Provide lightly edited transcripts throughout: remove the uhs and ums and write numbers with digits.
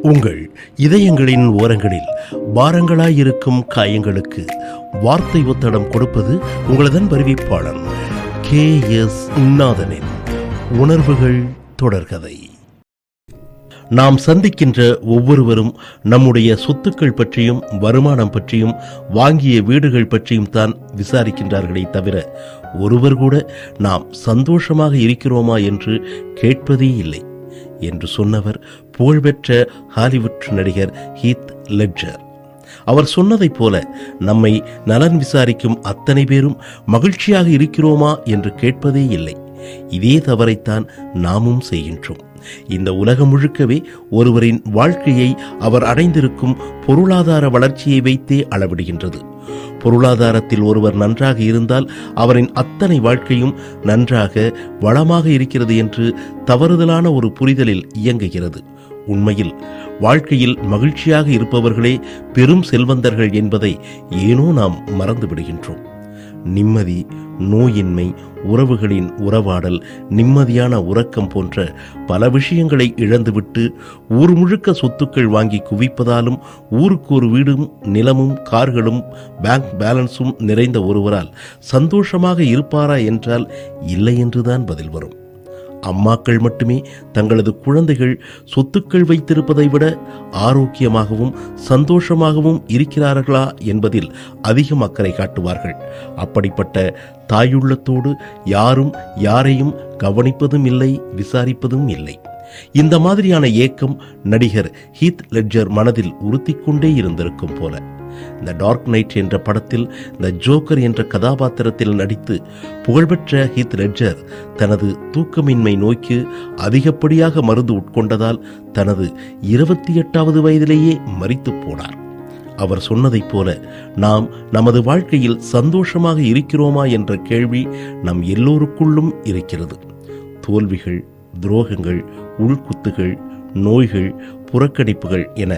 உங்கள் இதயங்களின் ஓரங்களில் பாரங்களாயிருக்கும் காயங்களுக்கு வார்த்தை ஒத்தடம் கொடுப்பது உங்களதன் அறிவிப்பாளன் KS நாதனின் உணர்வுகள் தொடர்கதை. நாம் சந்திக்கின்ற ஒவ்வொருவரும் நம்முடைய சொத்துக்கள் பற்றியும் வருமானம் பற்றியும் வாங்கிய வீடுகள் பற்றியும் தான் விசாரிக்கின்றார்களே தவிர ஒருவர் கூட நாம் சந்தோஷமாக இருக்கிறோமா என்று கேட்பதே இல்லை என்று சொன்னவர் புகழ்பெற்ற ஹாலிவுட் நடிகர் ஹீத் லெட்ஜர். அவர் சொன்னதைப் போல நம்மை நலன் விசாரிக்கும் அத்தனை பேரும் மகிழ்ச்சியாக இருக்கிறோமா என்று கேட்பதே இல்லை. இதே தவறைத்தான் நாமும் செய்கின்றோம். இந்த உலகம் முழுக்கவே ஒருவரின் வாழ்க்கையை அவர் அடைந்திருக்கும் பொருளாதார வளர்ச்சியை வைத்தே அளவிடுகின்றது. பொருளாதாரத்தில் ஒருவர் நன்றாக இருந்தால் அவரின் அத்தனை வாழ்க்கையும் நன்றாக வளமாக இருக்கிறது என்று தவறுதலான ஒரு புரிதலில் இயங்குகிறது. உண்மையில் வாழ்க்கையில் மகிழ்ச்சியாக இருப்பவர்களே பெரும் செல்வந்தர்கள் என்பதை ஏனோ நாம் மறந்து விடுகின்றோம். நிம்மதி, நோயின்மை, உறவுகளின் உறவாடல், நிம்மதியான உறக்கம் போன்ற பல விஷயங்களை இழந்துவிட்டு ஊர் முழுக்க சொத்துக்கள் வாங்கி குவிப்பதாலும் ஊருக்கு ஒரு வீடும் நிலமும் கார்களும் பேங்க் பேலன்ஸும் நிறைந்த ஒருவரால் சந்தோஷமாக இருப்பாரா என்றால் இல்லை என்றுதான் பதில் வரும். அம்மாக்கள் மட்டுமே தங்களது குழந்தைகள் சொத்துக்கள் வைத்திருப்பதை விட ஆரோக்கியமாகவும் சந்தோஷமாகவும் இருக்கிறார்களா என்பதில் அதிகம் அக்கறை காட்டுவார்கள். அப்படிப்பட்ட தாயுள்ளத்தோடு யாரும் யாரையும் கவனிப்பதும் இல்லை, விசாரிப்பதும் இல்லை. இந்த மாதிரியான ஏக்கம் நடிகர் ஹீத் லெட்ஜர் மனதில் உறுத்திக்கொண்டே இருந்திருக்கும் போல. இந்த டார்க் நைட் என்ற படத்தில் இந்த ஜோக்கர் என்ற கதாபாத்திரத்தில் நடித்து புகழ்பெற்ற ஹீத் லெட்ஜர் தனது தூக்கமின்மை நோய்க்கு அதிகப்படியாக மருந்து உட்கொண்டதால் தனது 28வது வயதிலேயே மரித்து போனார். அவர் சொன்னதைப் போல நாம் நமது வாழ்க்கையில் சந்தோஷமாக இருக்கிறோமா என்ற கேள்வி நம் எல்லோருக்குள்ளும் இருக்கிறது. தோல்விகள், துரோகங்கள், உள்குத்துகள், நோய்கள், புறக்கணிப்புகள் என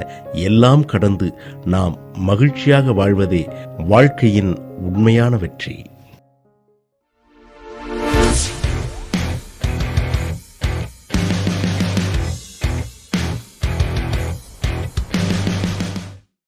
எல்லாம் கடந்து நாம் மகிழ்ச்சியாக வாழ்வதே வாழ்க்கையின் உண்மையான வெற்றி.